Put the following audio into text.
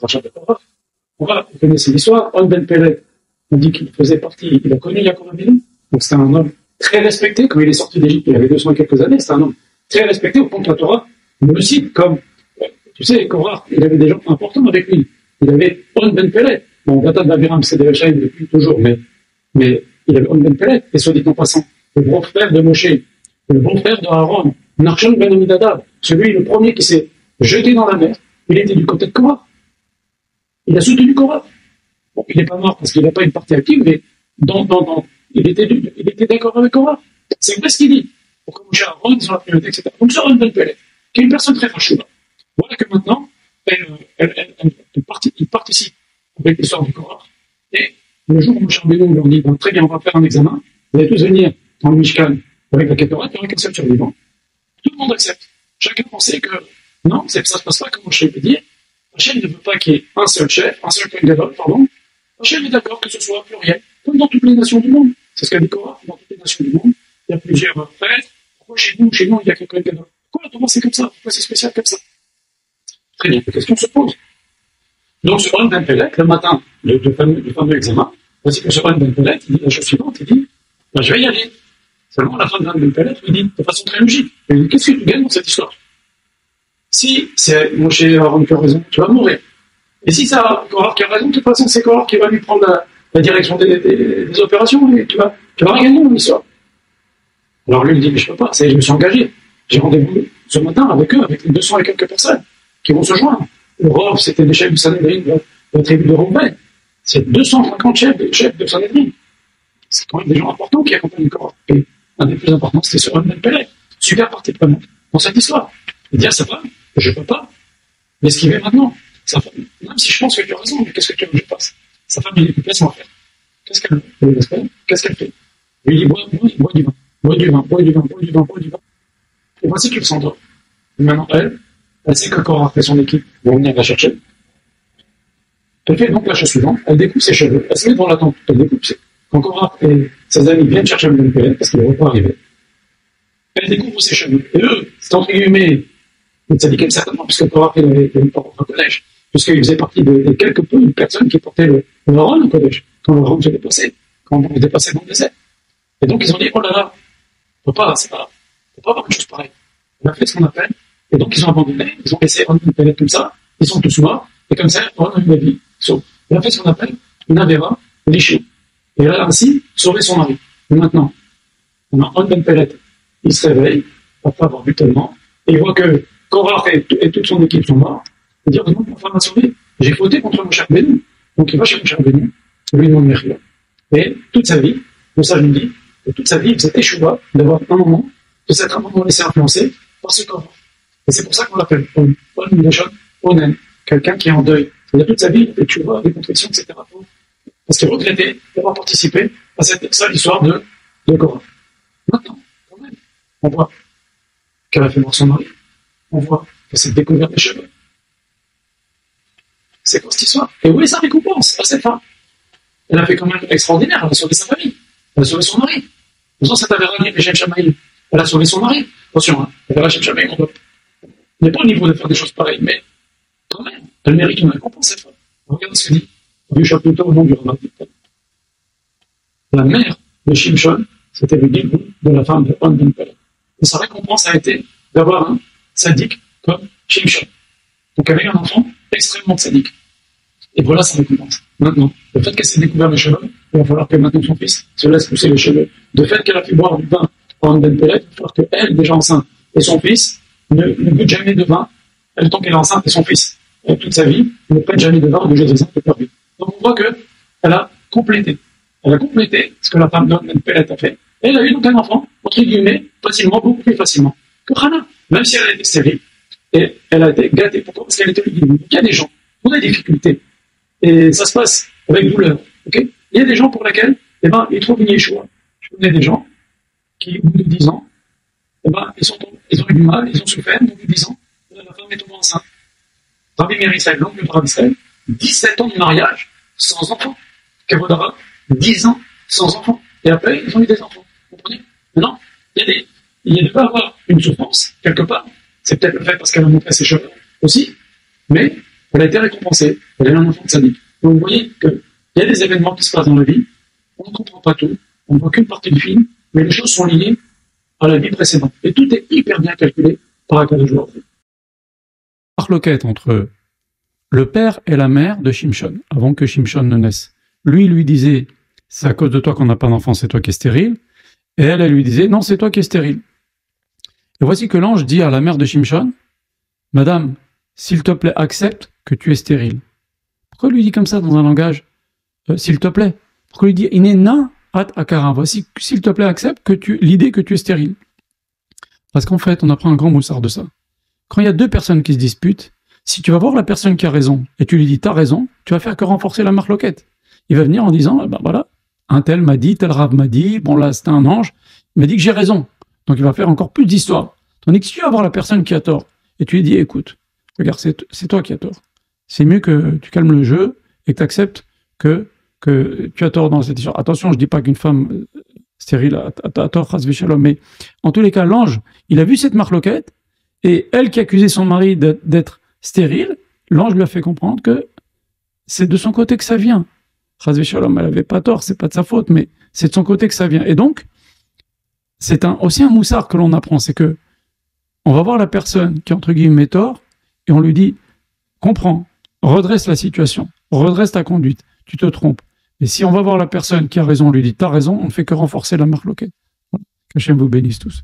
Rachat de Korach. Vous connaissez l'histoire. On Ben Pelet, on dit qu'il faisait partie, il a connu Yaakov Avinu. Donc c'était un homme très respecté. Quand il est sorti d'Égypte, il avait 200 et quelques années. C'était un homme très respecté au point que la Torah le cite comme, tu sais, Korach, il avait des gens importants avec lui. Il avait On Ben Pelet. Bon, Datan d'Aviram, c'est des Rechaim depuis toujours, mais il avait On Ben Pelet, et soit dit en passant, le grand frère de Moshe, le bon frère de Aaron, Nachshon Ben Amminadab, celui le premier qui s'est jeté dans la mer, il était du côté de Korach. Il a soutenu Korach. Bon, il n'est pas mort parce qu'il n'a pas une partie active, mais il était d'accord avec Korach. C'est vrai ce qu'il dit. Pour que Moshe Aaron, ils ont la priorité, etc. Donc, ce On Ben Pelet, qui est une personne très fâcheuse. Voilà que maintenant, il participe avec l'histoire du Korach. Et le jour où Moshe Rabbeinu leur dit, très bien, on va faire un examen, vous allez tous venir dans le Mishkan avec la Kétorah, il n'y aura qu'un seul survivant. Tout le monde accepte. Chacun pensait que non, ça ne se passe pas comme Moshe veut dire. Hachem ne veut pas qu'il y ait un seul chef, un seul Kohen Gadol, pardon. Hachem est d'accord que ce soit pluriel, comme dans toutes les nations du monde. C'est ce qu'a dit Korach, dans toutes les nations du monde. Il y a plusieurs prêtres. Pourquoi chez nous, il n'y a qu'un Kohen Gadol? Pourquoi la Torah c'est comme ça? Pourquoi c'est spécial comme ça? Très bien, la question se pose. Donc, ce On Ben Pelet, le matin du fameux examen, voici que ce On Ben Pelet, il dit la chose suivante, il dit, je vais y aller. Seulement, à la fin de On Ben Pelet, il dit, de façon très logique, il dit, qu'est-ce que tu gagnes dans cette histoire? Si c'est Moshe Aaron qui a raison, tu vas mourir. Et si c'est Korach qui a raison, de toute façon, c'est Korach qui va lui prendre la direction des opérations, et tu vas rien gagner dans l'histoire. Alors lui, il dit, mais je peux pas, je me suis engagé. J'ai rendez-vous ce matin avec eux, avec les 200 et quelques personnes qui vont se joindre. Le Rov, c'était des chefs du Sanhedrin, de la tribu de Roubaix. C'est 250 chefs de Sanhedrin. C'est quand même des gens importants qui accompagnent le Korach. Et un des plus importants, c'était ce On Ben Pelet. Super partie prenante dans cette histoire. Il dit à sa femme, je peux pas. Mais ce qu'il veut maintenant, sa femme, même si je pense que tu as raison, mais qu'est-ce que tu veux que je fasse? Sa femme lui dit, laisse-moi faire. Qu'est-ce qu'elle veut? Qu'est-ce qu'elle fait? Il lui dit, bois du vin. Bois du vin. Et voici qu'il s'endort. Et maintenant, elle sait que Korach et son équipe vont venir la chercher. Elle fait donc la chose suivante, elle découpe ses cheveux, elle se met devant la tente, elle découpe quand Korach et ses amis viennent chercher le Ben Pelet, parce qu'il ne va pas arriver, elle découvre ses cheveux. Et eux, c'est entre guillemets, les tzadikim certainement, puisque Korach n'avait pas au collège, puisqu'il faisait partie des quelques peu de personnes qui portaient le Haron au collège, quand le Haron s'est déplacé, quand on est déplacé dans le désert. Et donc ils ont dit, oh là là, faut pas avoir une chose pareille. On a fait ce qu'on appelle. Et donc, ils ont abandonné, ils ont laissé On Ben Pelet comme ça, ils sont tous morts, et comme ça, on a eu la vie. Il a fait ce qu'on appelle une Avera, lichée. Et elle a ainsi sauvé son mari. Et maintenant, on a On Ben Pelet, il se réveille, après avoir bu tellement, et il voit que Korach et toute son équipe sont morts, il dit, heureusement que ma femme m'a sauvé, j'ai fauté contre Moshe Rabbeinu. Donc, il va chez Moshe Rabbeinu, lui demande Mechila. Et toute sa vie, pour ça je me dis, que toute sa vie, il faisait échouva d'avoir un moment, de s'être un moment laissé influencer par ce Korach. Et c'est pour ça qu'on l'appelle Onen, quelqu'un qui est en deuil. Il a toute sa vie, et tu vois, des contritions, etc. Parce qu'il regrettait d'avoir participé à cette sale histoire de Korach. Maintenant, quand même, on voit qu'elle a fait mort son mari. On voit qu'elle s'est découverte les cheveux. C'est quoi cette histoire? Et où est sa récompense à cette femme? Elle a fait quand même extraordinaire, elle a sauvé sa famille, elle a sauvé son mari. Vous savez, cette Avera Shem Shamaïm, elle a sauvé son mari. Attention, hein, Avera Shem Shamaïm, on n'est pas au niveau de faire des choses pareilles, mais quand même, elle mérite une récompense, cette femme. Regardez ce que dit du chapitre au nom du Rabbin. La mère de Shimshon, c'était le guide de la femme de On Ben Pelet. Et sa récompense a été d'avoir un sadique comme Shimshon. Donc elle a eu un enfant extrêmement sadique. Et voilà sa récompense. Maintenant, le fait qu'elle s'est découvert les cheveux, il va falloir que maintenant son fils se laisse pousser les cheveux. Le fait qu'elle a fait boire du vin à On Ben Pelet, il va falloir qu'elle, déjà enceinte, et son fils, ne goûte jamais de vin, le temps qu'elle est enceinte, et son fils, toute sa vie, ne prête jamais de vin ou de jeu de vin de leur vie. Donc on voit qu'elle a complété. Elle a complété ce que la femme d'On Ben Pelet a fait. Et elle a eu donc un enfant, entre guillemets, facilement, beaucoup plus facilement que Hana, même si elle a été stérile. Et elle a été gâtée. Pourquoi? Parce qu'elle était le guide. Il y a des gens qui ont des difficultés. Et ça se passe avec douleur. Okay, il y a des gens pour lesquels, ils trouvent une Yeshua. Je connais des gens qui, au bout de 10 ans, ils ont eu du mal, ils ont souffert, au bout de 10 ans, la femme est tombée enceinte. Rabbi Meir Israël, l'oncle de Rabbi Israël, 17 ans de mariage, sans enfant. Kevodara, 10 ans, sans enfant. Et après, ils ont eu des enfants. Vous comprenez? Maintenant, il devait avoir une souffrance, quelque part. C'est peut-être le fait parce qu'elle a montré ses cheveux aussi. Mais, elle a été récompensée, elle a eu un enfant de sadique. Donc vous voyez qu'il y a des événements qui se passent dans la vie, on ne comprend pas tout, on ne voit qu'une partie du film, mais les choses sont liées à la vie précédente. Et tout est hyper bien calculé par Akadosh Baruch Hu. Marloquette entre le père et la mère de Shimshon, avant que Shimshon ne naisse. Lui disait, c'est à cause de toi qu'on n'a pas d'enfant, c'est toi qui es stérile. Et elle lui disait, non, c'est toi qui es stérile. Et voici que l'ange dit à la mère de Shimshon, Madame, s'il te plaît, accepte que tu es stérile. Pourquoi il lui dit comme ça dans un langage s'il te plaît? Pourquoi il lui dit Inena at akara? Voici, s'il te plaît, accepte l'idée que tu es stérile. Parce qu'en fait, on apprend un grand moussard de ça. Quand il y a deux personnes qui se disputent, si tu vas voir la personne qui a raison et tu lui dis t'as raison, tu vas faire que renforcer la marloquette. Il va venir en disant voilà, un tel m'a dit, tel rave m'a dit, bon là c'était un ange, il m'a dit que j'ai raison. Donc il va faire encore plus d'histoire. Tandis que si tu vas voir la personne qui a tort et tu lui dis écoute, regarde, c'est toi qui as tort. C'est mieux que tu calmes le jeu et que tu acceptes que tu as tort dans cette histoire. Attention, je dis pas qu'une femme stérile a tort, chas v'shalom, mais en tous les cas, l'ange, il a vu cette marloquette et elle qui accusait son mari d'être stérile, l'ange lui a fait comprendre que c'est de son côté que ça vient. Chas v'shalom, elle avait pas tort, c'est pas de sa faute, mais c'est de son côté que ça vient. Et donc, c'est aussi un moussard que l'on apprend, c'est que on va voir la personne qui, entre guillemets, tort, et on lui dit, comprends, redresse la situation, redresse ta conduite, tu te trompes. Et si on va voir la personne qui a raison, on lui dit, t'as raison, on ne fait que renforcer la marloquette. Voilà. Qu'Hachem vous bénisse tous.